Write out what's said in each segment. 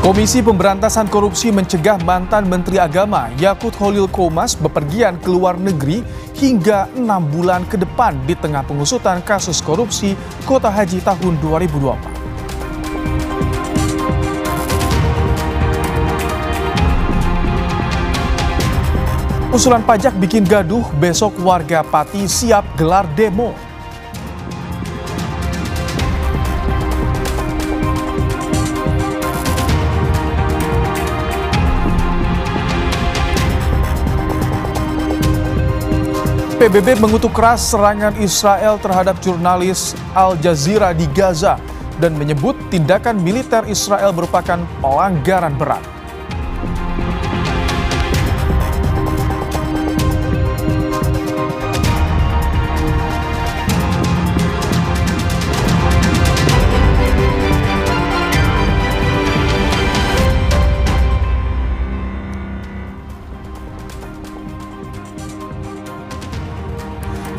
Komisi Pemberantasan Korupsi mencegah mantan Menteri Agama Yakut Khalil Qomas bepergian ke luar negeri hingga 6 bulan ke depan di tengah pengusutan kasus korupsi Kota Haji tahun 2024. Usulan pajak bikin gaduh, besok warga Pati siap gelar demo. PBB mengutuk keras serangan Israel terhadap jurnalis Al Jazeera di Gaza dan menyebut tindakan militer Israel merupakan pelanggaran berat.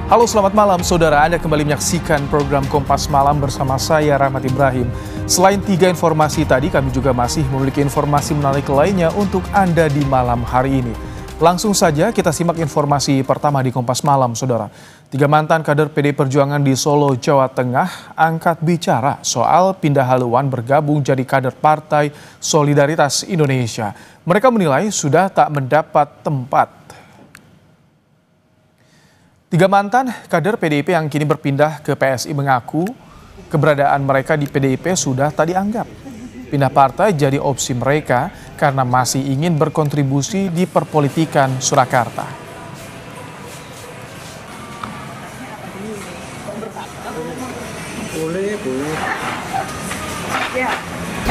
Halo, selamat malam saudara. Anda kembali menyaksikan program Kompas Malam bersama saya Rahmat Ibrahim. Selain 3 informasi tadi, kami juga masih memiliki informasi menarik lainnya untuk Anda di malam hari ini. Langsung saja kita simak informasi pertama di Kompas Malam, saudara. 3 mantan kader PDI Perjuangan di Solo, Jawa Tengah angkat bicara soal pindah haluan bergabung jadi kader Partai Solidaritas Indonesia. Mereka menilai sudah tak mendapat tempat. 3 mantan kader PDIP yang kini berpindah ke PSI mengaku keberadaan mereka di PDIP sudah tak dianggap. Pindah partai jadi opsi mereka karena masih ingin berkontribusi di perpolitikan Surakarta.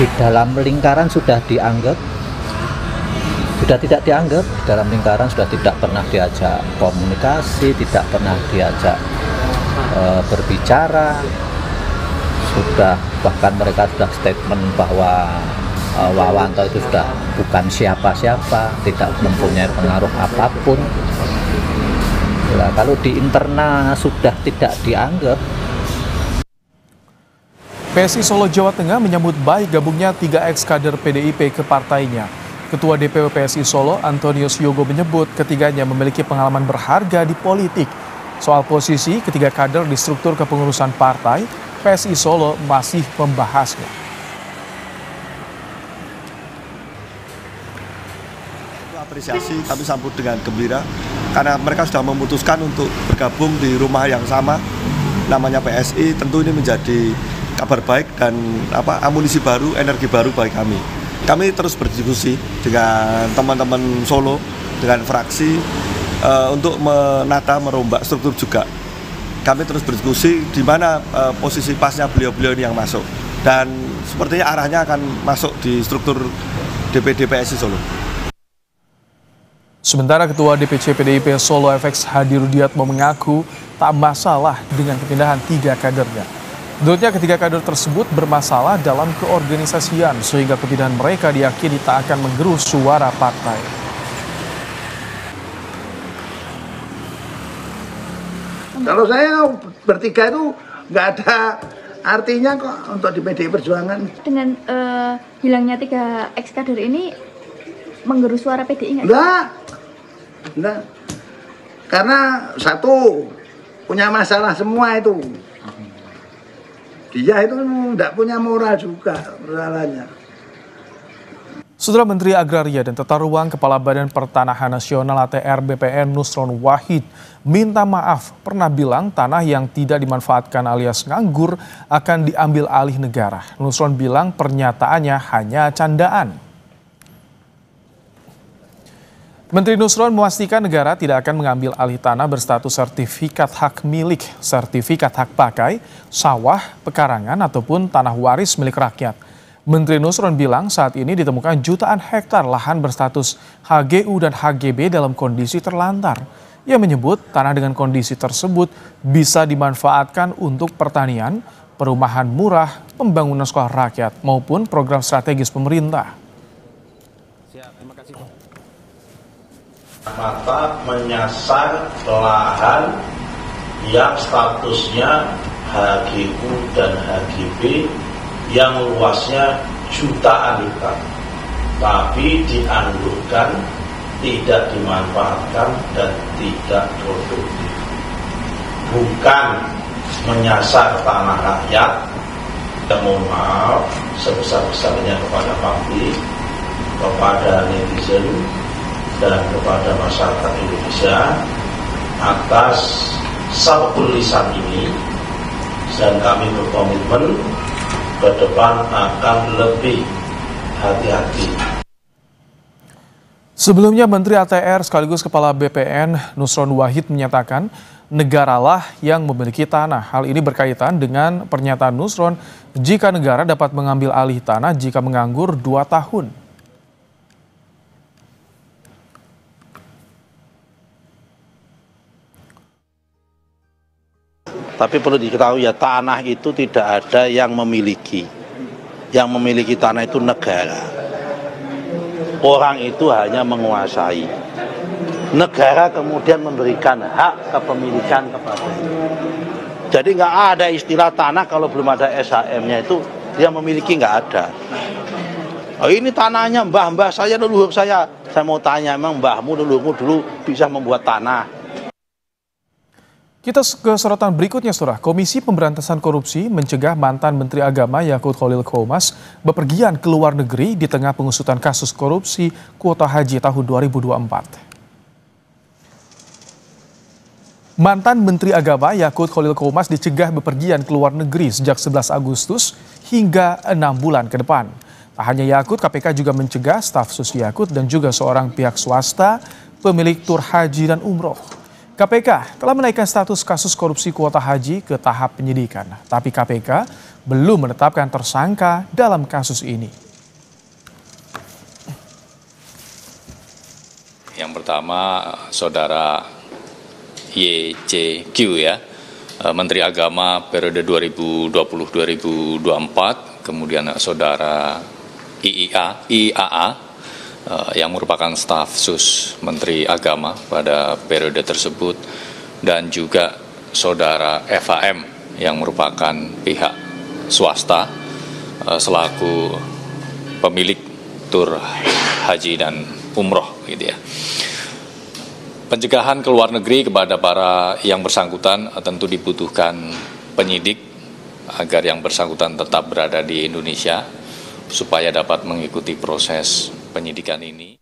Di dalam lingkaran sudah dianggap, sudah tidak dianggap, di dalam lingkaran sudah tidak pernah diajak komunikasi, tidak pernah diajak berbicara, sudah bahkan mereka sudah statement bahwa Wawanto itu sudah bukan siapa-siapa, tidak mempunyai pengaruh apapun. Nah, kalau di internal sudah tidak dianggap. PSI Solo Jawa Tengah menyambut baik gabungnya 3 ex-kader PDIP ke partainya. Ketua DPW PSI Solo, Antonius Yogo menyebut ketiganya memiliki pengalaman berharga di politik. Soal posisi ketiga kader di struktur kepengurusan partai, PSI Solo masih membahasnya. Apresiasi kami sambut dengan gembira karena mereka sudah memutuskan untuk bergabung di rumah yang sama, namanya PSI. Tentu ini menjadi kabar baik dan amunisi baru, energi baru bagi kami. Kami terus berdiskusi dengan teman-teman Solo, dengan fraksi untuk menata, merombak struktur juga. Kami terus berdiskusi di mana posisi pasnya beliau-beliau ini yang masuk. Dan sepertinya arahnya akan masuk di struktur DPD PSI Solo. Sementara Ketua DPC PDIP Solo FX Hadi Rudiatmo mengaku tak masalah dengan kepindahan 3 kadernya. Menurutnya ketiga kader tersebut bermasalah dalam keorganisasian sehingga kepindahan mereka diyakini tak akan menggerus suara partai. Kalau saya bertiga itu nggak ada artinya kok untuk di PDI Perjuangan. Dengan hilangnya 3 ex-kader ini menggerus suara PDI nggak? Enggak. Karena satu, punya masalah semua itu. Dia itu tidak punya moral juga persoalannya. Saudara Menteri Agraria dan Tata Ruang Kepala Badan Pertanahan Nasional ATR BPN Nusron Wahid minta maaf pernah bilang tanah yang tidak dimanfaatkan alias nganggur akan diambil alih negara. Nusron bilang pernyataannya hanya candaan. Menteri Nusron memastikan negara tidak akan mengambil alih tanah berstatus sertifikat hak milik, sertifikat hak pakai, sawah, pekarangan, ataupun tanah waris milik rakyat. Menteri Nusron bilang saat ini ditemukan jutaan hektar lahan berstatus HGU dan HGB dalam kondisi terlantar. Ia menyebut tanah dengan kondisi tersebut bisa dimanfaatkan untuk pertanian, perumahan murah, pembangunan sekolah rakyat, maupun program strategis pemerintah. Mata menyasar lahan yang statusnya HGU dan HGB yang luasnya jutaan hektar. tapi dianggurkan, tidak dimanfaatkan, dan tidak produktif. Bukan menyasar tanah rakyat. Dan mohon maaf sebesar-besarnya kepada publik, kepada netizen, dan kepada masyarakat Indonesia atas sabul lisan ini, dan kami berkomitmen ke depan akan lebih hati-hati. Sebelumnya Menteri ATR sekaligus Kepala BPN Nusron Wahid menyatakan negaralah yang memiliki tanah. Hal ini berkaitan dengan pernyataan Nusron jika negara dapat mengambil alih tanah jika menganggur 2 tahun. Tapi perlu diketahui ya, tanah itu tidak ada yang memiliki. Yang memiliki tanah itu negara. Orang itu hanya menguasai. Negara kemudian memberikan hak kepemilikan kepadanya. Jadi nggak ada istilah tanah kalau belum ada SHM-nya, itu dia memiliki, nggak ada. Oh, ini tanahnya mbah-mbah saya, leluhur saya. Saya mau tanya, emang mbahmu, leluhurmu dulu bisa membuat tanah? Kita ke sorotan berikutnya, Saudara. Komisi Pemberantasan Korupsi mencegah mantan Menteri Agama Yakut Khalil Qomas bepergian ke luar negeri di tengah pengusutan kasus korupsi kuota haji tahun 2024. Mantan Menteri Agama Yakut Khalil Qomas dicegah bepergian ke luar negeri sejak 11 Agustus hingga 6 bulan ke depan. Tak hanya Yakut, KPK juga mencegah staf sus Yakut dan juga seorang pihak swasta pemilik tur haji dan umroh. KPK telah menaikkan status kasus korupsi kuota haji ke tahap penyidikan, tapi KPK belum menetapkan tersangka dalam kasus ini. Yang pertama, Saudara YCQ ya, Menteri Agama periode 2020-2024, kemudian Saudara IAA yang merupakan staf sus Menteri Agama pada periode tersebut, dan juga Saudara FAM yang merupakan pihak swasta selaku pemilik tur haji dan umroh gitu ya. Pencegahan ke luar negeri kepada para yang bersangkutan tentu dibutuhkan penyidik agar yang bersangkutan tetap berada di Indonesia supaya dapat mengikuti proses penyidikan ini.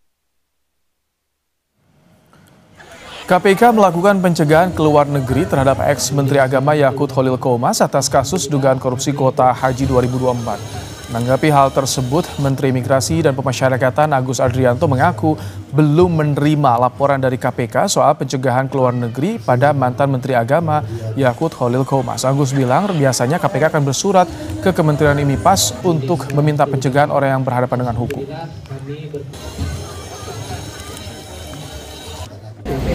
KPK melakukan pencegahan ke luar negeri terhadap ex-Menteri Agama Yakut Khalil Qomas atas kasus dugaan korupsi kuota haji 2024. Menanggapi hal tersebut, Menteri Imigrasi dan Pemasyarakatan Agus Adrianto mengaku belum menerima laporan dari KPK soal pencegahan ke luar negeri pada mantan Menteri Agama Yakut Khalil Qomas. Agus bilang biasanya KPK akan bersurat ke Kementerian IMIPAS untuk meminta pencegahan orang yang berhadapan dengan hukum.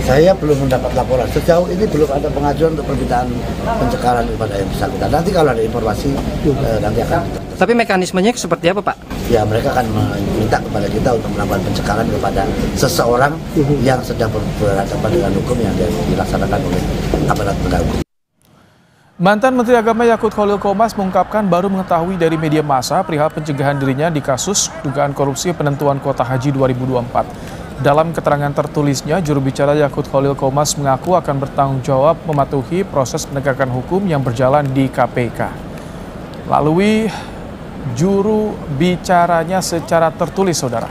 Saya belum mendapat laporan. Sejauh ini belum ada pengajuan untuk permintaan pencegahan kepada yang bersangkutan. Nanti kalau ada informasi nanti akan. Tapi mekanismenya seperti apa, Pak? Ya, mereka akan meminta kepada kita untuk melakukan pencegahan kepada seseorang yang sedang berhadapan dengan hukum yang dilaksanakan oleh aparat penegak hukum. Mantan Menteri Agama Yakut Khalil Qomas mengungkapkan baru mengetahui dari media massa perihal pencegahan dirinya di kasus dugaan korupsi penentuan kuota haji 2024. Dalam keterangan tertulisnya, juru bicara Yakut Khalil Qomas mengaku akan bertanggung jawab mematuhi proses penegakan hukum yang berjalan di KPK. Melalui juru bicaranya secara tertulis, Saudara,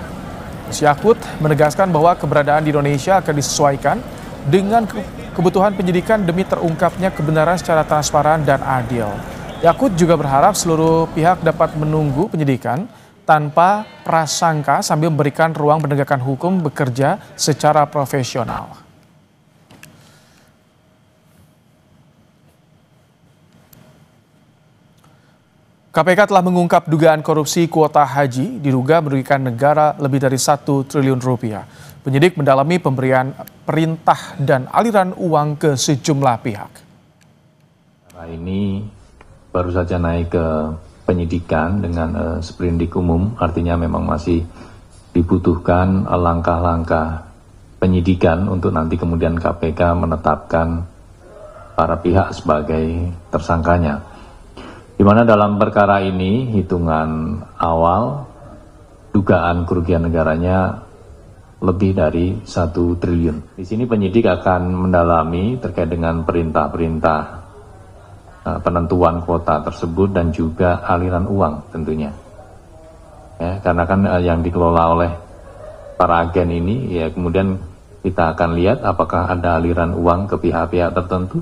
Yakut menegaskan bahwa keberadaan di Indonesia akan disesuaikan dengan kebutuhan penyidikan demi terungkapnya kebenaran secara transparan dan adil. Yakut juga berharap seluruh pihak dapat menunggu penyidikan tanpa prasangka sambil memberikan ruang penegakan hukum bekerja secara profesional. KPK telah mengungkap dugaan korupsi kuota haji diduga merugikan negara lebih dari 1 triliun rupiah. Penyidik mendalami pemberian perintah dan aliran uang ke sejumlah pihak. Ini baru saja naik ke penyidikan dengan sprindik umum, artinya memang masih dibutuhkan langkah-langkah penyidikan untuk nanti kemudian KPK menetapkan para pihak sebagai tersangkanya. Di mana dalam perkara ini hitungan awal 2 dugaan kerugian negaranya lebih dari 1 triliun. Di sini penyidik akan mendalami terkait dengan perintah-perintah penentuan kuota tersebut dan juga aliran uang tentunya. Ya, karena kan yang dikelola oleh para agen ini, ya kemudian kita akan lihat apakah ada aliran uang ke pihak-pihak tertentu.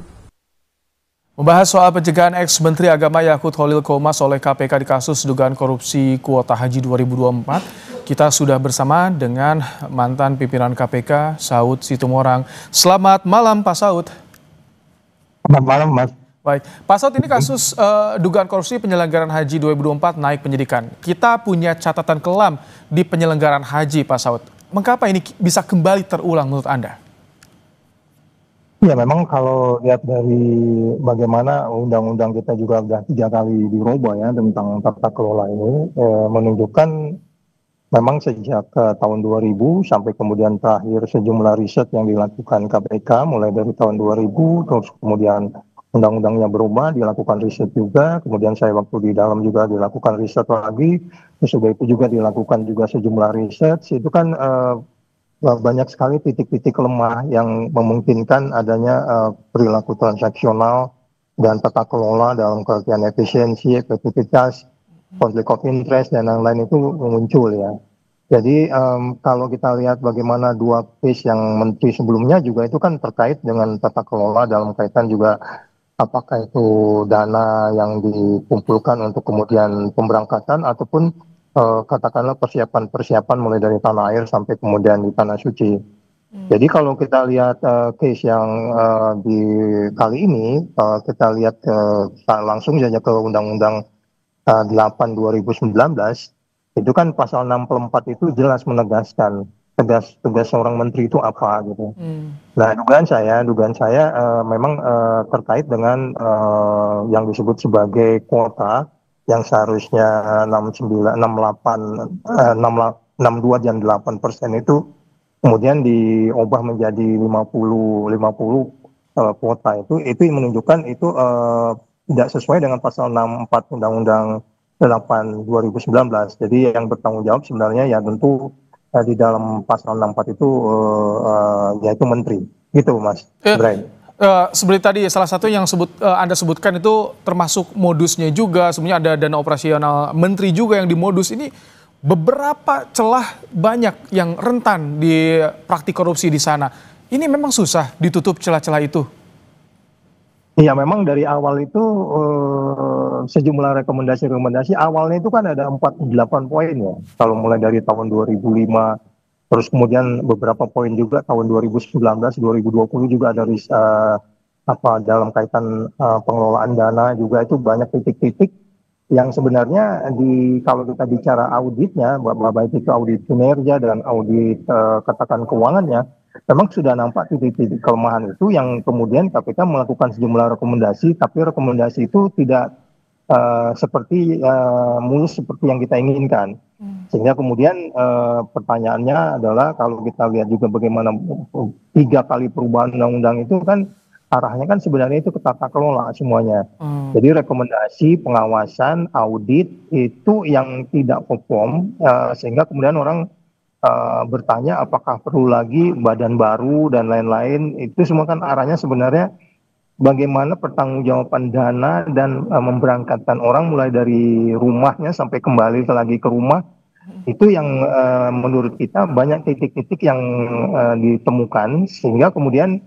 Membahas soal pencegahan ex-Menteri Agama Yakut Khalil Qomas oleh KPK di kasus dugaan korupsi kuota haji 2024, kita sudah bersama dengan mantan pimpinan KPK, Saud Situmorang. Selamat malam, Pak Saud. Selamat malam, Mas. Baik, Pak Saud, ini kasus dugaan korupsi penyelenggaraan haji 2024 naik penyidikan. Kita punya catatan kelam di penyelenggaraan haji, Pak Saud. Mengapa ini bisa kembali terulang menurut Anda? Ya, memang kalau lihat dari bagaimana undang-undang kita juga sudah 3 kali dirubah ya tentang tata kelola ini, menunjukkan memang sejak tahun 2000 sampai kemudian terakhir sejumlah riset yang dilakukan KPK mulai dari tahun 2000, terus kemudian undang-undangnya berubah, dilakukan riset juga, kemudian saya waktu di dalam juga dilakukan riset lagi, terus juga itu juga dilakukan juga sejumlah riset, itu kan banyak sekali titik-titik lemah yang memungkinkan adanya perilaku transaksional dan tata kelola dalam pengertian efisiensi, efektivitas, konflik of interest dan lain-lain itu muncul ya. Jadi kalau kita lihat bagaimana 2 case yang menteri sebelumnya juga itu kan terkait dengan tata kelola dalam kaitan juga apakah itu dana yang dikumpulkan untuk kemudian pemberangkatan ataupun katakanlah persiapan-persiapan mulai dari tanah air sampai kemudian di tanah suci. Jadi kalau kita lihat case yang di kali ini, kita lihat langsung saja ke Undang-Undang 8 2019, itu kan pasal 64 itu jelas menegaskan tugas seorang menteri itu apa gitu. Nah, dugaan saya memang terkait dengan yang disebut sebagai kuota yang seharusnya 62 dan 8% itu kemudian diubah menjadi 50 kuota itu menunjukkan itu tidak sesuai dengan pasal 64 Undang-Undang 8 2019. Jadi yang bertanggung jawab sebenarnya ya tentu di dalam pasal 64 itu yaitu menteri, gitu Mas Brian. Seperti tadi salah satu yang Anda sebutkan itu termasuk modusnya juga, sebenarnya ada dana operasional menteri juga yang dimodus. Ini beberapa celah banyak yang rentan di praktik korupsi di sana. Ini memang susah ditutup celah-celah itu. Iya, memang dari awal itu sejumlah rekomendasi awalnya itu kan ada 48 poin ya. Kalau mulai dari tahun 2005, terus kemudian beberapa poin juga tahun 2019, 2020 juga dari dalam kaitan pengelolaan dana juga itu banyak titik-titik yang sebenarnya kalau kita bicara auditnya, baik itu audit kinerja dan audit katakan keuangannya, memang sudah nampak titik-titik kelemahan itu yang kemudian KPK melakukan sejumlah rekomendasi, tapi rekomendasi itu tidak seperti mulus seperti yang kita inginkan. Sehingga kemudian pertanyaannya adalah kalau kita lihat juga bagaimana 3 kali perubahan undang-undang itu kan arahnya kan sebenarnya itu ke tata kelola semuanya. Jadi rekomendasi, pengawasan, audit itu yang tidak perform sehingga kemudian orang bertanya apakah perlu lagi badan baru dan lain-lain. Itu semua kan arahnya sebenarnya bagaimana pertanggungjawaban dana dan memberangkatkan orang mulai dari rumahnya sampai kembali lagi ke rumah. Itu yang menurut kita banyak titik-titik yang ditemukan sehingga kemudian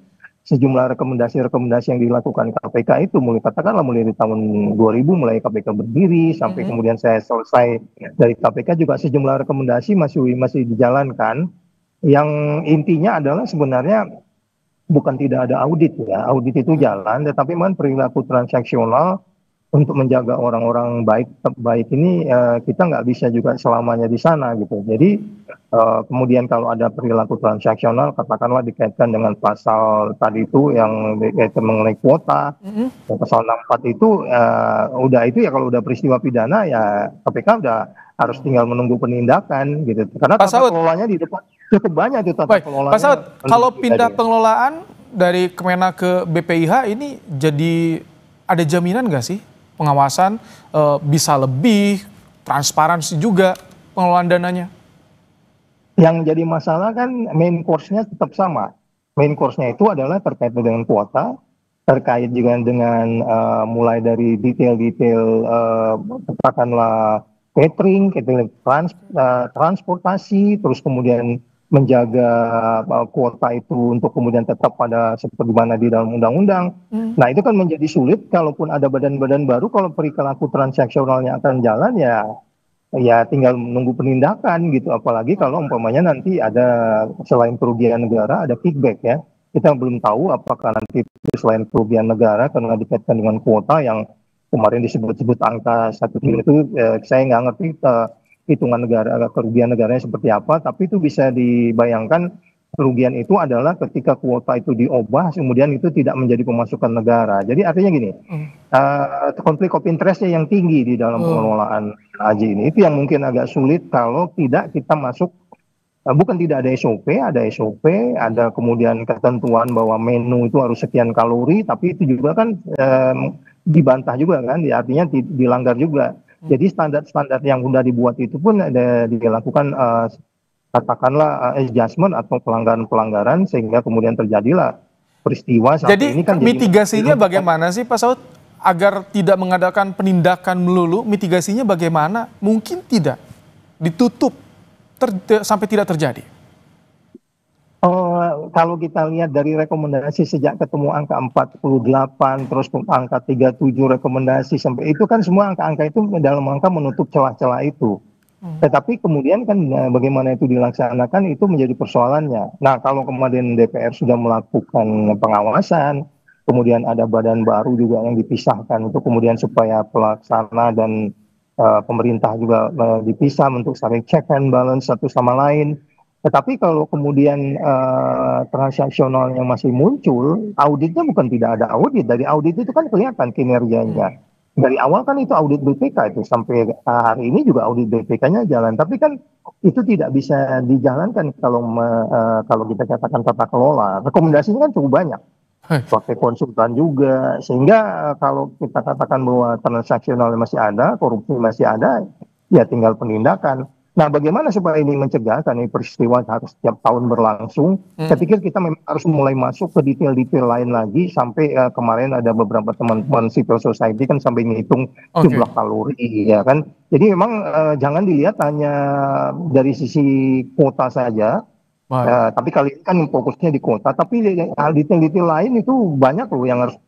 sejumlah rekomendasi yang dilakukan KPK itu mulai dari tahun 2000 mulai KPK berdiri sampai kemudian saya selesai dari KPK juga sejumlah rekomendasi masih dijalankan yang intinya adalah sebenarnya bukan tidak ada audit ya, audit itu jalan tetapi memang perilaku transaksional untuk menjaga orang-orang baik ini kita nggak bisa juga selamanya di sana gitu. Jadi kemudian kalau ada perilaku transaksional katakanlah dikaitkan dengan pasal tadi itu yang dikaitkan mengenai kuota, pasal 64 itu udah itu ya kalau udah peristiwa pidana ya KPK udah harus tinggal menunggu penindakan gitu. Karena tata kelolanya di depan cukup banyak itu tata kelolanya. Pak Saud, kalau pindah pengelolaan dari Kemenak ke BPIH ini jadi ada jaminan nggak sih pengawasan bisa lebih transparansi juga pengelolaan dananya? Yang jadi masalah kan main course-nya tetap sama. Main course-nya itu adalah terkait dengan kuota, terkait juga dengan mulai dari detail-detail katakanlah catering, transportasi, terus kemudian menjaga kuota itu untuk kemudian tetap pada seperti mana di dalam undang-undang. Nah itu kan menjadi sulit kalaupun ada badan-badan baru, kalau perilaku transaksionalnya akan jalan ya tinggal menunggu penindakan gitu. Apalagi kalau umpamanya nanti ada selain kerugian negara ada kickback ya. Kita belum tahu apakah nanti selain kerugian negara karena dikaitkan dengan kuota yang kemarin disebut-sebut angka 1 triliun itu saya nggak ngerti hitungan negara kerugian negaranya seperti apa, tapi itu bisa dibayangkan kerugian itu adalah ketika kuota itu diubah kemudian itu tidak menjadi pemasukan negara. Jadi artinya gini, konflik of interest-nya yang tinggi di dalam pengelolaan haji ini, itu yang mungkin agak sulit kalau tidak kita masuk. Bukan tidak ada SOP, ada kemudian ketentuan bahwa menu itu harus sekian kalori, tapi itu juga kan dibantah juga kan, artinya dilanggar juga. Jadi standar-standar yang sudah dibuat itu pun dilakukan katakanlah adjustment atau pelanggaran-pelanggaran sehingga kemudian terjadilah peristiwa jadi ini kan. Mitigasinya bagaimana sih Pak Saud agar tidak mengadakan penindakan melulu? Mitigasinya bagaimana? Mungkin tidak ditutup sampai tidak terjadi. Kalau kita lihat dari rekomendasi sejak ketemu angka 48 terus angka 37 rekomendasi sampai itu kan semua angka-angka itu dalam rangka menutup celah-celah itu. Tetapi kemudian kan bagaimana itu dilaksanakan itu menjadi persoalannya. Nah kalau kemarin DPR sudah melakukan pengawasan, kemudian ada badan baru juga yang dipisahkan untuk kemudian supaya pelaksana dan pemerintah juga dipisah untuk saling check and balance satu sama lain. Tetapi kalau kemudian transaksionalnya masih muncul, auditnya bukan tidak ada audit. Dari audit itu kan kelihatan kinerjanya. Dari awal kan itu audit BPK itu, sampai hari ini juga audit BPK-nya jalan. Tapi kan itu tidak bisa dijalankan kalau kita katakan tata kelola. Rekomendasinya kan cukup banyak. Pakai konsultan juga. Sehingga kalau kita katakan bahwa transaksionalnya masih ada, korupsi masih ada, ya tinggal penindakan. Nah, bagaimana supaya ini mencegah, karena ini peristiwa harus setiap tahun berlangsung. Saya pikir kita memang harus mulai masuk ke detail-detail lain lagi, sampai kemarin ada beberapa teman-teman civil society kan sampai menghitung jumlah kalori, ya kan. Jadi memang jangan dilihat hanya dari sisi kuota saja, tapi kali ini kan fokusnya di kuota, tapi detail-detail lain itu banyak loh yang harus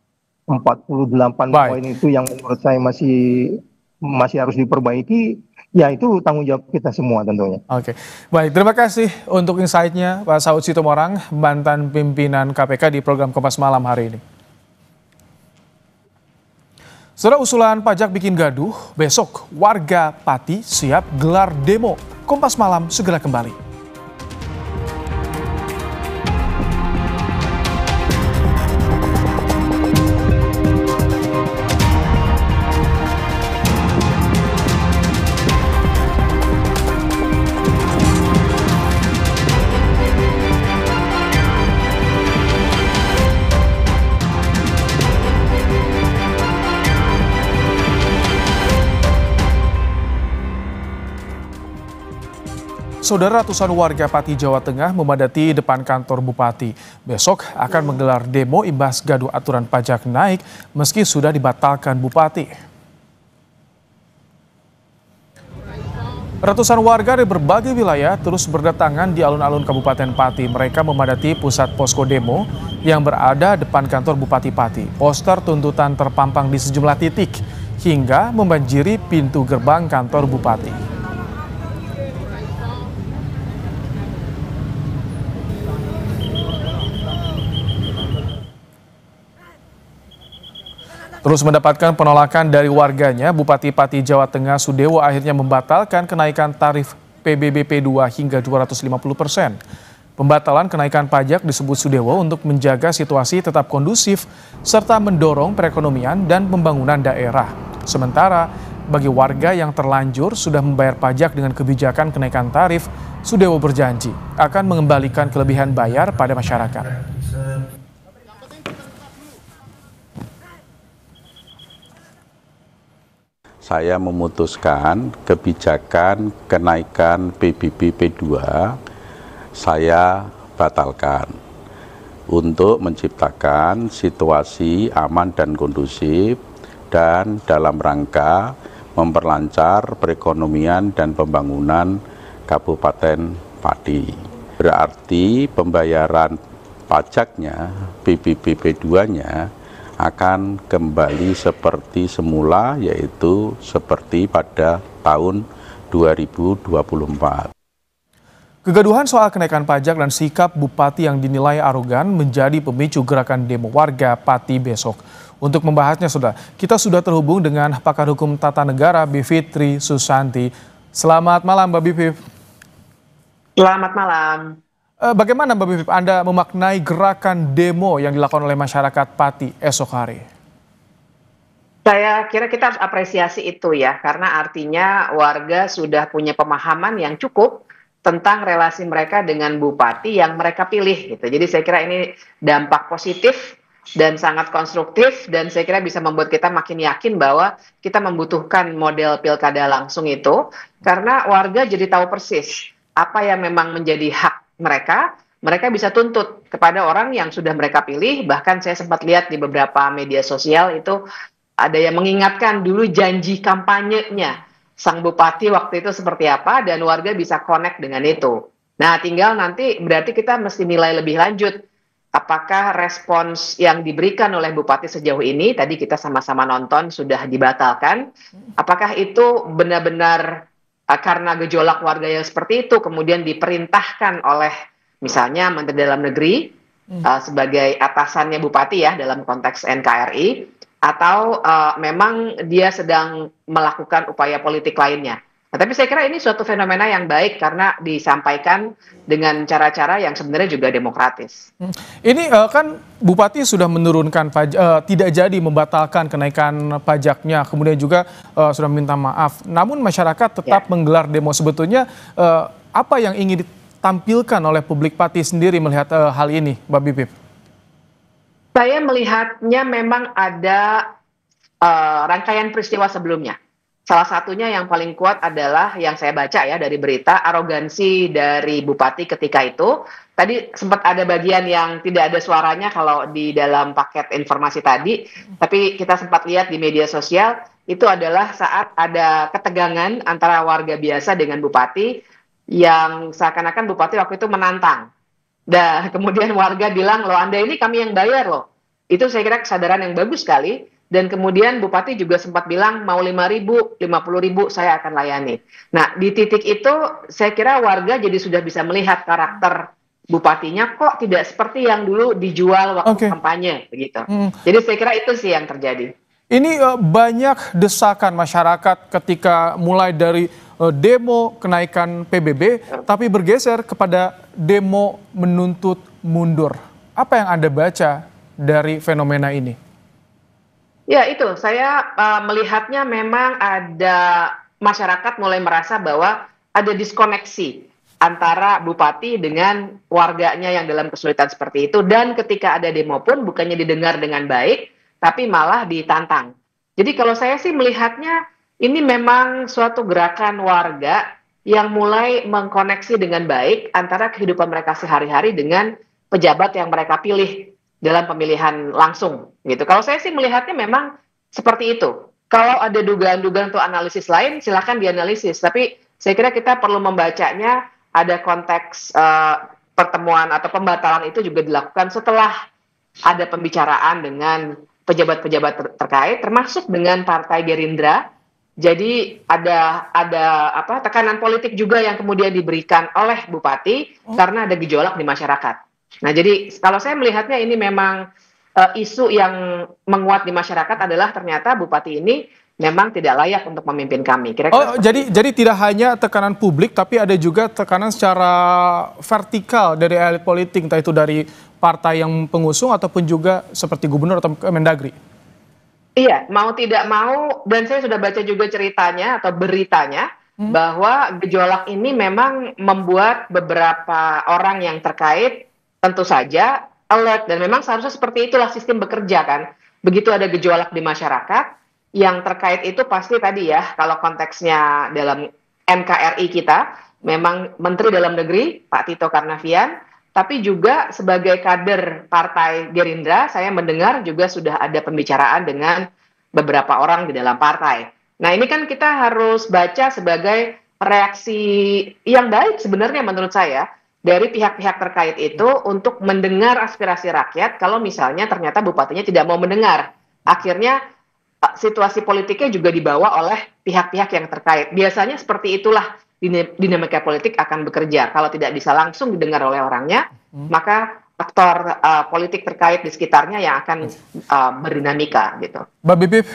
48 poin itu yang menurut saya masih harus diperbaiki. Ya itu tanggung jawab kita semua tentunya. Oke, baik, terima kasih untuk insight-nya Pak Saud Sitomorang, mantan pimpinan KPK di program Kompas Malam hari ini. Saudara, usulan pajak bikin gaduh, besok warga Pati siap gelar demo. Kompas Malam segera kembali. Saudara, ratusan warga Pati, Jawa Tengah memadati depan kantor Bupati. Besok akan menggelar demo imbas gaduh aturan pajak naik meski sudah dibatalkan Bupati. Ratusan warga dari berbagai wilayah terus berdatangan di alun-alun Kabupaten Pati. Mereka memadati pusat posko demo yang berada depan kantor Bupati Pati. Poster tuntutan terpampang di sejumlah titik hingga membanjiri pintu gerbang kantor Bupati. Terus mendapatkan penolakan dari warganya, Bupati Pati, Jawa Tengah Sudewo akhirnya membatalkan kenaikan tarif PBBP 2 hingga 250%. Pembatalan kenaikan pajak disebut Sudewo untuk menjaga situasi tetap kondusif serta mendorong perekonomian dan pembangunan daerah. Sementara bagi warga yang terlanjur sudah membayar pajak dengan kebijakan kenaikan tarif, Sudewo berjanji akan mengembalikan kelebihan bayar pada masyarakat. Saya memutuskan kebijakan kenaikan PBBP 2 saya batalkan untuk menciptakan situasi aman dan kondusif dan dalam rangka memperlancar perekonomian dan pembangunan Kabupaten Pati. Berarti pembayaran pajaknya, PBBP2-nya akan kembali seperti semula, yaitu seperti pada tahun 2024. Kegaduhan soal kenaikan pajak dan sikap Bupati yang dinilai arogan menjadi pemicu gerakan demo warga Pati besok. Untuk membahasnya kita sudah terhubung dengan pakar hukum tata negara Bivitri Susanti. Selamat malam Mbak Bivip. Selamat malam. Bagaimana Mbak Bivip Anda memaknai gerakan demo yang dilakukan oleh masyarakat Pati esok hari? Saya kira kita harus apresiasi itu ya, karena artinya warga sudah punya pemahaman yang cukup tentang relasi mereka dengan Bupati yang mereka pilih gitu. Jadi saya kira ini dampak positif dan sangat konstruktif, dan saya kira bisa membuat kita makin yakin bahwa kita membutuhkan model pilkada langsung itu, karena warga jadi tahu persis apa yang memang menjadi hak mereka. Mereka bisa tuntut kepada orang yang sudah mereka pilih. Bahkan saya sempat lihat di beberapa media sosial itu ada yang mengingatkan dulu janji kampanyenya sang bupati waktu itu seperti apa, dan warga bisa connect dengan itu. Nah, tinggal nanti berarti kita mesti nilai lebih lanjut. Apakah respons yang diberikan oleh bupati sejauh ini, tadi kita sama-sama nonton, sudah dibatalkan. Apakah itu benar-benar karena gejolak warga yang seperti itu, kemudian diperintahkan oleh misalnya Menteri Dalam Negeri sebagai atasannya bupati ya dalam konteks NKRI, atau memang dia sedang melakukan upaya politik lainnya. Nah, tapi saya kira ini suatu fenomena yang baik karena disampaikan dengan cara-cara yang sebenarnya juga demokratis. Ini kan Bupati sudah menurunkan pajak, tidak jadi membatalkan kenaikan pajaknya, kemudian juga sudah minta maaf. Namun masyarakat tetap menggelar demo. Sebetulnya apa yang ingin ditampilkan oleh publik Pati sendiri melihat hal ini, Mbak Bivip? Saya melihatnya memang ada rangkaian peristiwa sebelumnya. Salah satunya yang paling kuat adalah yang saya baca ya dari berita, arogansi dari Bupati ketika itu. Tadi sempat ada bagian yang tidak ada suaranya kalau di dalam paket informasi tadi, tapi kita sempat lihat di media sosial, itu adalah saat ada ketegangan antara warga biasa dengan Bupati, yang seakan-akan Bupati waktu itu menantang. Dan kemudian warga bilang, loh Anda ini kami yang bayar loh. Itu saya kira kesadaran yang bagus sekali. Dan kemudian Bupati juga sempat bilang mau 5.000, 50.000 saya akan layani. Nah di titik itu saya kira warga jadi sudah bisa melihat karakter Bupatinya kok tidak seperti yang dulu dijual waktu kampanye begitu. Jadi saya kira itu sih yang terjadi. Ini banyak desakan masyarakat ketika mulai dari demo kenaikan PBB, tapi bergeser kepada demo menuntut mundur. Apa yang Anda baca dari fenomena ini? Ya itu, saya melihatnya memang ada masyarakat mulai merasa bahwa ada diskoneksi antara Bupati dengan warganya yang dalam kesulitan seperti itu. Dan ketika ada demo pun bukannya didengar dengan baik, tapi malah ditantang. Jadi kalau saya sih melihatnya ini memang suatu gerakan warga yang mulai mengkoneksi dengan baik antara kehidupan mereka sehari-hari dengan pejabat yang mereka pilih dalam pemilihan langsung gitu. Kalau saya sih melihatnya memang seperti itu. Kalau ada dugaan-dugaan atau analisis lain silakan dianalisis, tapi saya kira kita perlu membacanya ada konteks pertemuan atau pembatalan itu juga dilakukan setelah ada pembicaraan dengan pejabat-pejabat terkait termasuk dengan Partai Gerindra. Jadi ada tekanan politik juga yang kemudian diberikan oleh Bupati karena ada gejolak di masyarakat. Nah, jadi kalau saya melihatnya ini memang isu yang menguat di masyarakat adalah ternyata Bupati ini memang tidak layak untuk memimpin kami. Kira-kira jadi tidak hanya tekanan publik, tapi ada juga tekanan secara vertikal dari elit politik, entah itu dari partai yang pengusung ataupun juga seperti gubernur atau Kemendagri. Iya, mau tidak mau, dan saya sudah baca juga ceritanya atau beritanya bahwa gejolak ini memang membuat beberapa orang yang terkait tentu saja alert, dan memang seharusnya seperti itulah sistem bekerja kan. Begitu ada gejolak di masyarakat, yang terkait itu pasti tadi ya, kalau konteksnya dalam NKRI kita, memang Menteri Dalam Negeri Pak Tito Karnavian, tapi juga sebagai kader Partai Gerindra, saya mendengar juga sudah ada pembicaraan dengan beberapa orang di dalam partai. Nah, ini kan kita harus baca sebagai reaksi yang baik sebenarnya menurut saya dari pihak-pihak terkait itu untuk mendengar aspirasi rakyat kalau misalnya ternyata bupatinya tidak mau mendengar. Akhirnya situasi politiknya juga dibawa oleh pihak-pihak yang terkait. Biasanya seperti itulah dinamika politik akan bekerja. Kalau tidak bisa langsung didengar oleh orangnya, maka aktor politik terkait di sekitarnya yang akan berdinamika gitu. Mbak Bibip,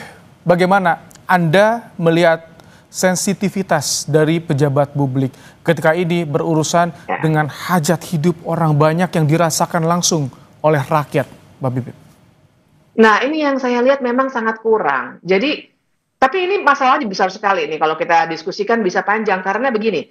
bagaimana Anda melihat sensitivitas dari pejabat publik ketika ini berurusan dengan hajat hidup orang banyak yang dirasakan langsung oleh rakyat, Mbak Bibip? Nah, ini yang saya lihat memang sangat kurang. Jadi, tapi ini masalahnya besar sekali nih kalau kita diskusikan bisa panjang karena begini,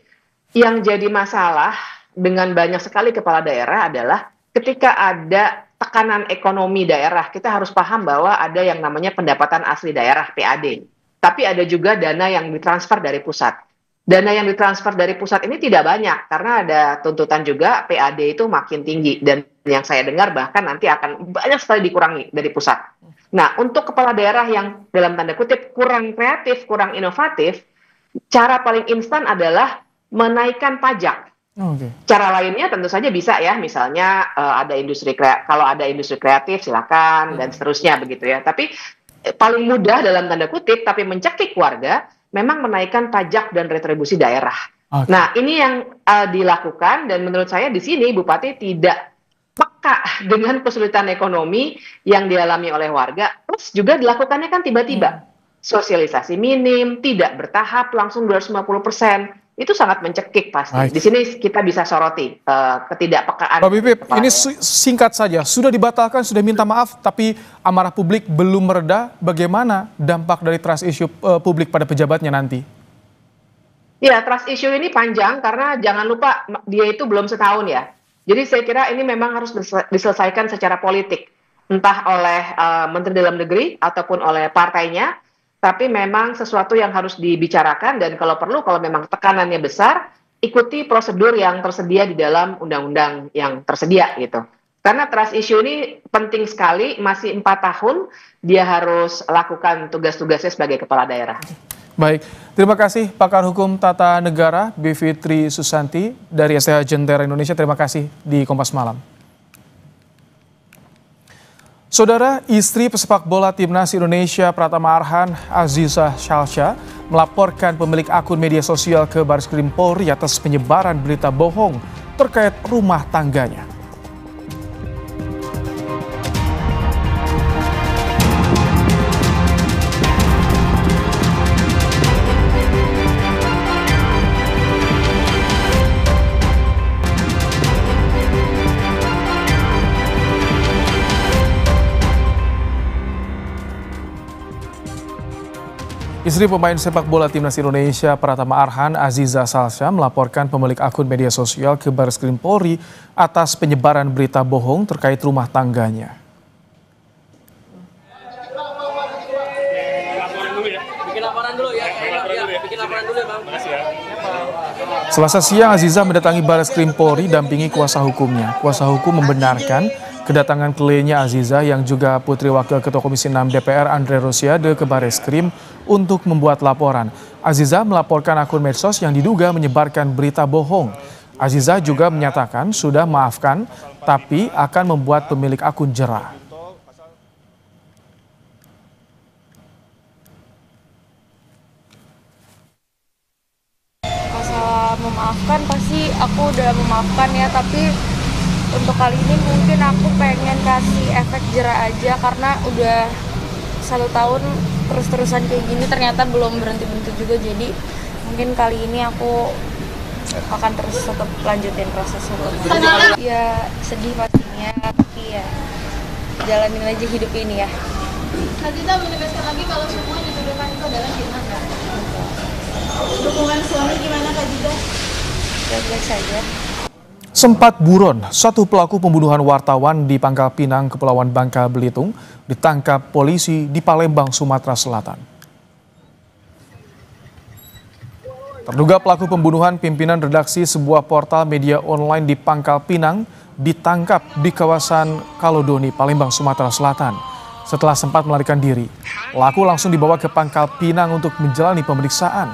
yang jadi masalah dengan banyak sekali kepala daerah adalah ketika ada tekanan ekonomi daerah, kita harus paham bahwa ada yang namanya pendapatan asli daerah, PAD. Tapi ada juga dana yang ditransfer dari pusat. Dana yang ditransfer dari pusat ini tidak banyak, karena ada tuntutan juga PAD itu makin tinggi. Dan yang saya dengar bahkan nanti akan banyak sekali dikurangi dari pusat. Nah, untuk kepala daerah yang dalam tanda kutip kurang kreatif, kurang inovatif, cara paling instan adalah menaikkan pajak. Cara lainnya tentu saja bisa ya, misalnya ada industri kalau ada industri kreatif silakan dan seterusnya begitu ya. Tapi paling mudah dalam tanda kutip tapi mencekik warga memang menaikkan pajak dan retribusi daerah. Nah, ini yang dilakukan dan menurut saya di sini Bupati tidak peka dengan kesulitan ekonomi yang dialami oleh warga. Terus juga dilakukannya kan tiba-tiba. Sosialisasi minim, tidak bertahap, langsung 250%. Itu sangat mencekik pasti. Di sini kita bisa soroti ketidakpekaan. Mbak Bibip, ini singkat saja. Sudah dibatalkan, sudah minta maaf, tapi amarah publik belum mereda. Bagaimana dampak dari trust issue publik pada pejabatnya nanti? Ya, trust issue ini panjang karena jangan lupa dia itu belum setahun ya. Jadi saya kira ini memang harus diselesaikan secara politik. Entah oleh Menteri Dalam Negeri ataupun oleh partainya. Tapi memang sesuatu yang harus dibicarakan dan kalau perlu, kalau memang tekanannya besar, ikuti prosedur yang tersedia di dalam undang-undang yang tersedia gitu. Karena trust issue ini penting sekali, masih 4 tahun dia harus lakukan tugas-tugasnya sebagai kepala daerah. Baik, terima kasih pakar hukum tata negara Bivitri Susanti dari STH Jentera Indonesia. Terima kasih di Kompas Malam. Saudara, istri pesepak bola Timnas Indonesia Pratama Arhan, Aziza Salsha, melaporkan pemilik akun media sosial ke Barreskrim Polri atas penyebaran berita bohong terkait rumah tangganya. Istri pemain sepak bola Timnas Indonesia Pratama Arhan, Aziza Salsha, melaporkan pemilik akun media sosial ke Barreskrim Polri atas penyebaran berita bohong terkait rumah tangganya. Selasa siang, Aziza mendatangi Barreskrim Polri dampingi kuasa hukumnya. Kuasa hukum membenarkan kedatangan kliennya Aziza yang juga putri Wakil Ketua Komisi 6 DPR Andre Rosiade ke Barreskrim untuk membuat laporan. Aziza melaporkan akun medsos yang diduga menyebarkan berita bohong. Aziza juga menyatakan sudah memaafkan, tapi akan membuat pemilik akun jera. Masalah memaafkan pasti aku udah memaafkan ya, tapi untuk kali ini mungkin aku pengen kasih efek jera aja karena udah 1 tahun terus-terusan kayak gini ternyata belum berhenti-berhenti juga, jadi mungkin kali ini aku akan terus tetap lanjutin proses hukum. Ya sedih pastinya, tapi ya jalanin aja hidup ini ya. Kak Zita menegaskan lagi kalau semua yang dituduhkan itu adalah fitnah. Dukungan suami gimana Kak Zita? Baik-baik saja. Sempat buron, satu pelaku pembunuhan wartawan di Pangkal Pinang, Kepulauan Bangka Belitung, ditangkap polisi di Palembang, Sumatera Selatan. Terduga pelaku pembunuhan pimpinan redaksi sebuah portal media online di Pangkal Pinang ditangkap di kawasan Kalodoni, Palembang, Sumatera Selatan. Setelah sempat melarikan diri, pelaku langsung dibawa ke Pangkal Pinang untuk menjalani pemeriksaan.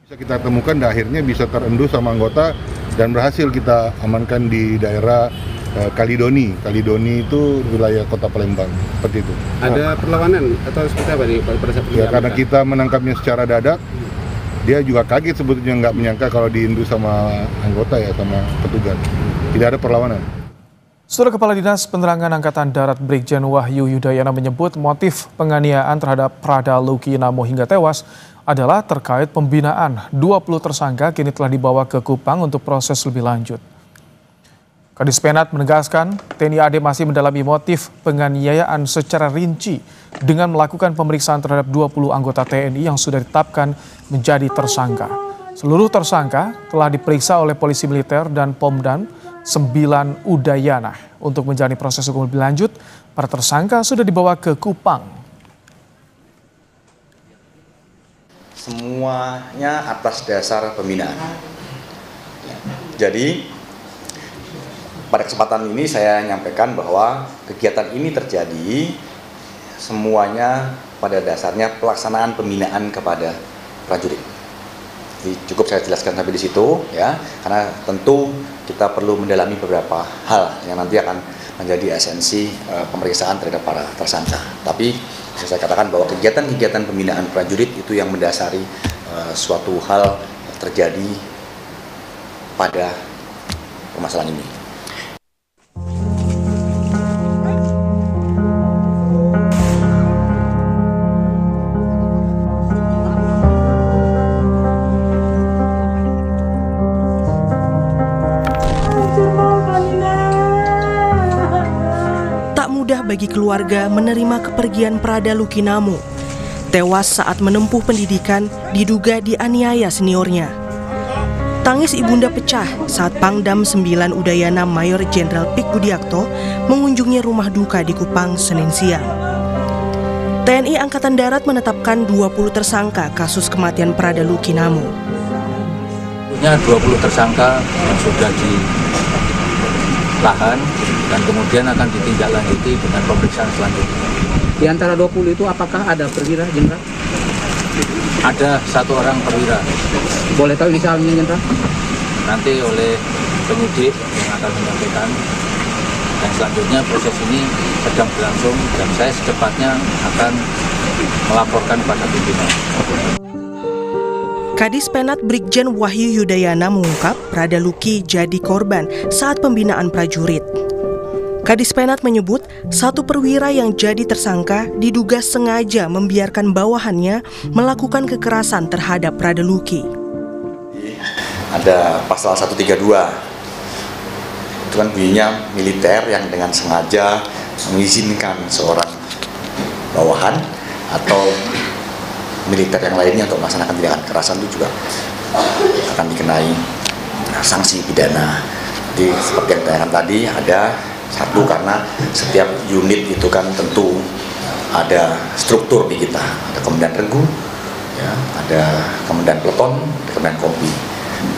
Bisa kita temukan dan akhirnya bisa terendus sama anggota dan berhasil kita amankan di daerah Kalidoni. Kalidoni itu wilayah kota Palembang, seperti itu. Ada perlawanan atau seperti apa nih pada saat ya, karena kita menangkapnya secara dadak, dia juga kaget sebetulnya, nggak menyangka kalau diindus sama anggota ya, sama petugas. Tidak ada perlawanan. Saudara Kepala Dinas Penerangan Angkatan Darat Brigjen Wahyu Yudayana menyebut motif penganiayaan terhadap Prada Luki Namo hingga tewas adalah terkait pembinaan. 20 tersangka kini telah dibawa ke Kupang untuk proses lebih lanjut. Kadis Penat menegaskan TNI AD masih mendalami motif penganiayaan secara rinci dengan melakukan pemeriksaan terhadap 20 anggota TNI yang sudah ditetapkan menjadi tersangka. Seluruh tersangka telah diperiksa oleh polisi militer dan Pomdan 9 Udayana. Untuk menjalani proses hukum lebih lanjut, para tersangka sudah dibawa ke Kupang. Semuanya atas dasar pembinaan. Jadi pada kesempatan ini saya nyampaikan bahwa kegiatan ini terjadi semuanya pada dasarnya pelaksanaan pembinaan kepada prajurit. Jadi cukup saya jelaskan sampai di situ ya, karena tentu kita perlu mendalami beberapa hal yang nanti akan menjadi esensi pemeriksaan terhadap para tersangka. Tapi bisa saya katakan bahwa kegiatan-kegiatan pembinaan prajurit itu yang mendasari suatu hal terjadi pada permasalahan ini. Bagi keluarga menerima kepergian Prada Luki Namo. Tewas saat menempuh pendidikan diduga dianiaya seniornya. Tangis ibunda pecah saat Pangdam 9 Udayana Mayor Jenderal Pik Budiakto mengunjungi rumah duka di Kupang Senin siang. TNI Angkatan Darat menetapkan 20 tersangka kasus kematian Prada Luki Namo. 20 tersangka yang sudah ditahan dan kemudian akan ditindaklanjuti dengan pemeriksaan selanjutnya. Di antara 20 itu apakah ada perwira, Jenderal? Ada 1 orang perwira. Boleh tahu inisialnya, Jenderal? Nanti oleh penyidik yang akan menyampaikan. Dan selanjutnya proses ini sedang berlangsung dan saya secepatnya akan melaporkan pada pimpinan. Kadis Penat Brigjen Wahyu Yudayana mengungkap Prada Luki jadi korban saat pembinaan prajurit. Kadis Penat menyebut 1 perwira yang jadi tersangka diduga sengaja membiarkan bawahannya melakukan kekerasan terhadap Prada Luki. Ada pasal 132, itu kan bunyinya militer yang dengan sengaja mengizinkan seorang bawahan atau militer yang lainnya untuk melaksanakan tindakan kekerasan itu juga akan dikenai sanksi pidana. Jadi seperti yang ditanyakan tadi, ada 1 karena setiap unit itu kan tentu ada struktur di kita, ada komandan regu, ya, ada komandan peleton, ada komandan kompi,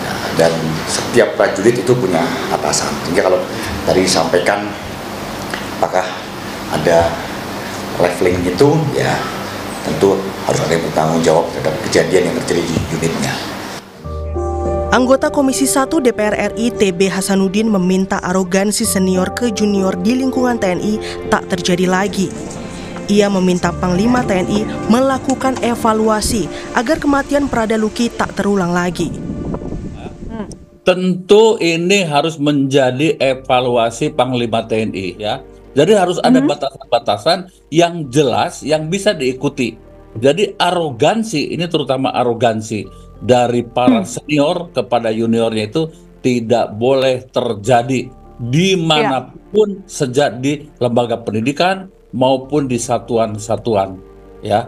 ya, dan setiap prajurit itu punya atasan. Sehingga kalau tadi disampaikan apakah ada leveling itu, ya tentu harus ada yang bertanggung jawab terhadap kejadian yang terjadi di unitnya. Anggota Komisi 1 DPR RI TB Hasanuddin meminta arogansi senior ke junior di lingkungan TNI tak terjadi lagi. Ia meminta Panglima TNI melakukan evaluasi agar kematian Prada Luki tak terulang lagi. Tentu ini harus menjadi evaluasi Panglima TNI ya. Jadi harus ada batasan-batasan yang jelas yang bisa diikuti. Jadi arogansi, ini terutama arogansi dari para senior kepada juniornya itu tidak boleh terjadi dimanapun, sejak di lembaga pendidikan maupun di satuan-satuan ya.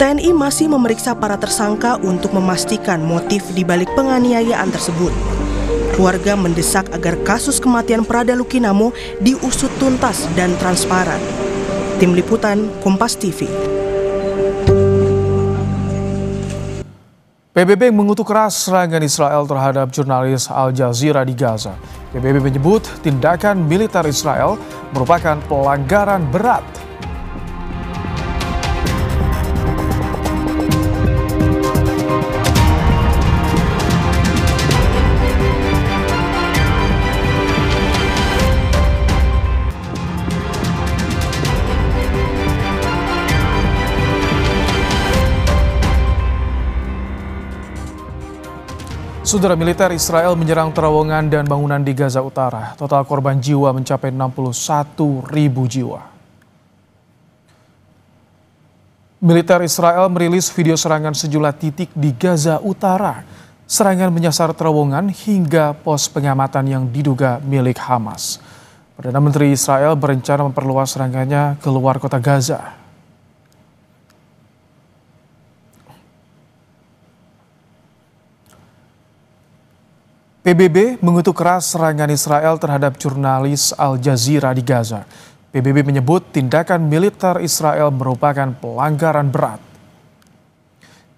TNI masih memeriksa para tersangka untuk memastikan motif di balik penganiayaan tersebut. Keluarga mendesak agar kasus kematian Prada Luki Namo diusut tuntas dan transparan. Tim Liputan Kompas TV. PBB mengutuk keras serangan Israel terhadap jurnalis Al Jazeera di Gaza. PBB menyebut tindakan militer Israel merupakan pelanggaran berat. Saudara, militer Israel menyerang terowongan dan bangunan di Gaza Utara. Total korban jiwa mencapai 61.000 jiwa. Militer Israel merilis video serangan sejumlah titik di Gaza Utara. Serangan menyasar terowongan hingga pos pengamatan yang diduga milik Hamas. Perdana Menteri Israel berencana memperluas serangannya ke luar kota Gaza. PBB mengutuk keras serangan Israel terhadap jurnalis Al Jazeera di Gaza. PBB menyebut tindakan militer Israel merupakan pelanggaran berat.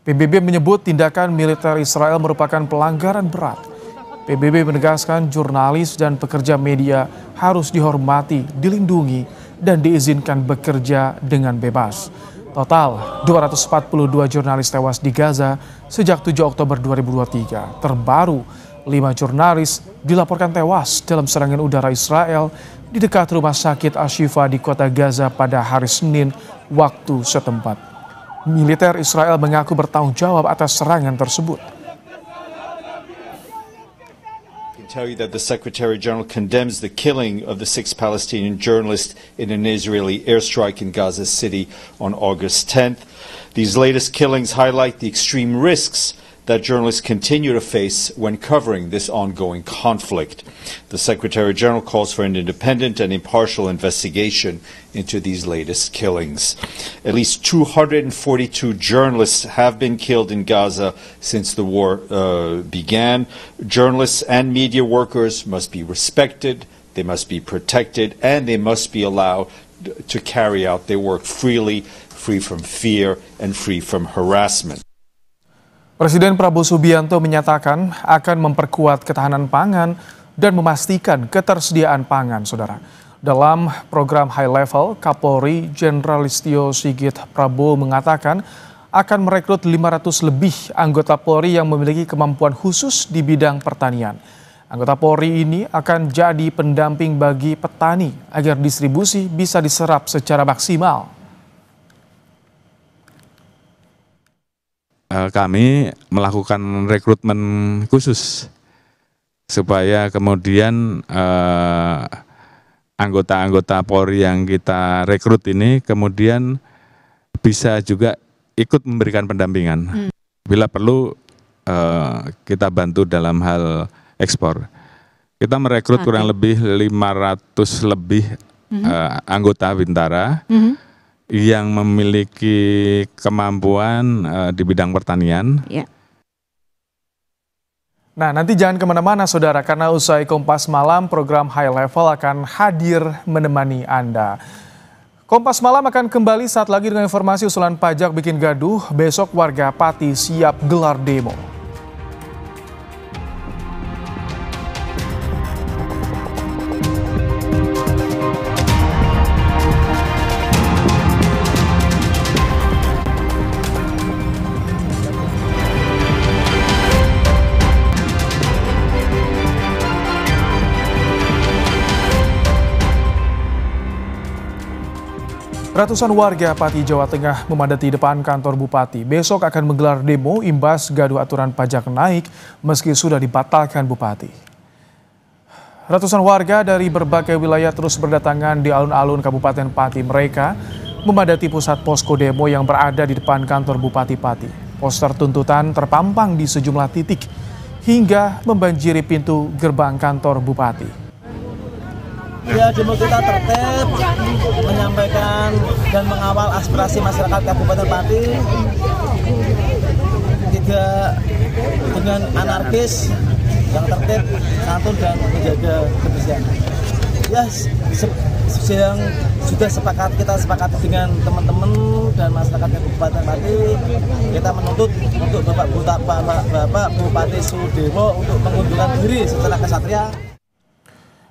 PBB menyebut tindakan militer Israel merupakan pelanggaran berat. PBB menegaskan jurnalis dan pekerja media harus dihormati, dilindungi, dan diizinkan bekerja dengan bebas. Total 242 jurnalis tewas di Gaza sejak 7 Oktober 2023. Terbaru, 5 jurnalis dilaporkan tewas dalam serangan udara Israel di dekat rumah sakit Al-Shifa di kota Gaza pada hari Senin waktu setempat. Militer Israel mengaku bertanggung jawab atas serangan tersebut. Tell you that the Secretary General condemns the killing of the 6 Palestinian journalists in an Israeli airstrike in Gaza City on August 10th. These latest killings highlight the extreme risks that journalists continue to face when covering this ongoing conflict. The Secretary General calls for an independent and impartial investigation into these latest killings. At least 242 journalists have been killed in Gaza since the war began. Journalists and media workers must be respected, they must be protected, and they must be allowed to carry out their work freely, free from fear and free from harassment. Presiden Prabowo Subianto menyatakan akan memperkuat ketahanan pangan dan memastikan ketersediaan pangan, saudara. Dalam program High Level, Kapolri Jenderal Listio Sigit Prabowo mengatakan akan merekrut 500 lebih anggota Polri yang memiliki kemampuan khusus di bidang pertanian. Anggota Polri ini akan jadi pendamping bagi petani agar distribusi bisa diserap secara maksimal. Kami melakukan rekrutmen khusus supaya kemudian anggota-anggota Polri yang kita rekrut ini kemudian bisa juga ikut memberikan pendampingan. Bila perlu kita bantu dalam hal ekspor. Kita merekrut kurang lebih 500 lebih anggota Bintara yang memiliki kemampuan di bidang pertanian. Ya. Nah, nanti jangan kemana-mana, saudara, karena usai Kompas Malam, program High Level akan hadir menemani Anda. Kompas Malam akan kembali saat lagi dengan informasi usulan pajak bikin gaduh. Besok warga Pati siap gelar demo. Ratusan warga Pati, Jawa Tengah memadati depan kantor Bupati. Besok akan menggelar demo imbas gaduh aturan pajak naik meski sudah dibatalkan Bupati. Ratusan warga dari berbagai wilayah terus berdatangan di alun-alun Kabupaten Pati. Mereka memadati pusat posko demo yang berada di depan kantor Bupati Pati. Poster tuntutan terpampang di sejumlah titik hingga membanjiri pintu gerbang kantor Bupati. Ya, demo kita tertib, menyampaikan dan mengawal aspirasi masyarakat Kabupaten Pati, tidak dengan anarkis, yang tertib, santun dan menjaga kebersihan. Ya, yang sudah kita sepakati dengan teman-teman dan masyarakat Kabupaten Pati, kita menuntut untuk Bapak Bupati Sudewo untuk mengundurkan diri secara kesatria.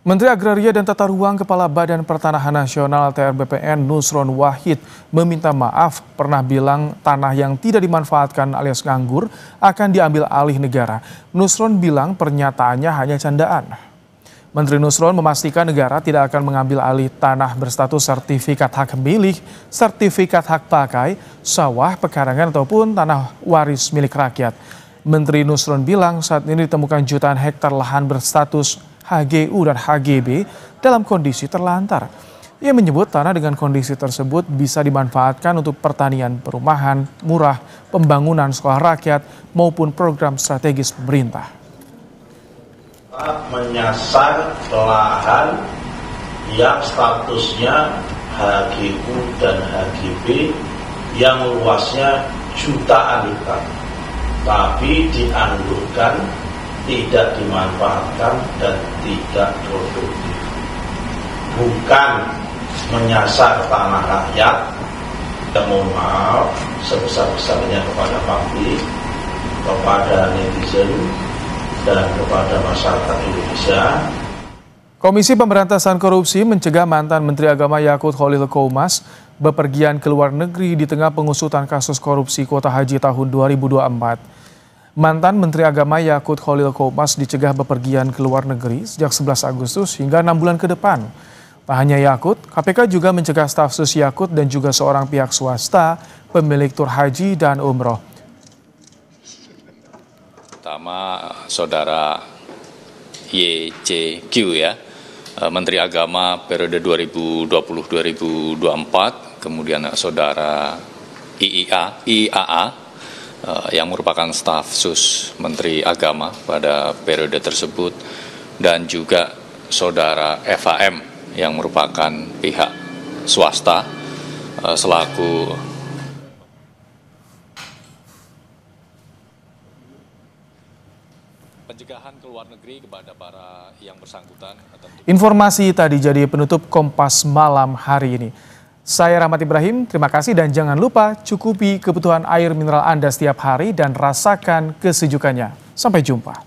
Menteri Agraria dan Tata Ruang Kepala Badan Pertanahan Nasional atau BPN Nusron Wahid meminta maaf pernah bilang tanah yang tidak dimanfaatkan alias nganggur akan diambil alih negara. Nusron bilang pernyataannya hanya candaan. Menteri Nusron memastikan negara tidak akan mengambil alih tanah berstatus sertifikat hak milik, sertifikat hak pakai, sawah, pekarangan ataupun tanah waris milik rakyat. Menteri Nusron bilang saat ini ditemukan jutaan hektar lahan berstatus HGU dan HGB dalam kondisi terlantar. Ia menyebut tanah dengan kondisi tersebut bisa dimanfaatkan untuk pertanian, perumahan murah, pembangunan sekolah rakyat maupun program strategis pemerintah. Menyasar lahan yang statusnya HGU dan HGB yang luasnya jutaan hektar, tapi dianggurkan tidak dimanfaatkan dan tidak produktif. Bukan menyasar tanah rakyat. Kita mohon maaf sebesar-besarnya kepada publik, kepada netizen, dan kepada masyarakat Indonesia. Komisi Pemberantasan Korupsi mencegah mantan Menteri Agama Yakut Khalil Qomas bepergian ke luar negeri di tengah pengusutan kasus korupsi kuota haji tahun 2024. Mantan Menteri Agama Yakut Khalil Qomas dicegah bepergian ke luar negeri sejak 11 Agustus hingga 6 bulan ke depan. Tak hanya Yakut, KPK juga mencegah staf sus Yakut dan juga seorang pihak swasta pemilik tur haji dan umroh. Pertama, Saudara YCQ ya, Menteri Agama periode 2020-2024, kemudian Saudara IAA, yang merupakan staf sus Menteri Agama pada periode tersebut, dan juga Saudara FAM yang merupakan pihak swasta selaku pencegahan ke luar negeri kepada para yang bersangkutan. Informasi tadi jadi penutup Kompas Malam hari ini. Saya Rahmat Ibrahim, terima kasih dan jangan lupa cukupi kebutuhan air mineral Anda setiap hari dan rasakan kesejukannya. Sampai jumpa.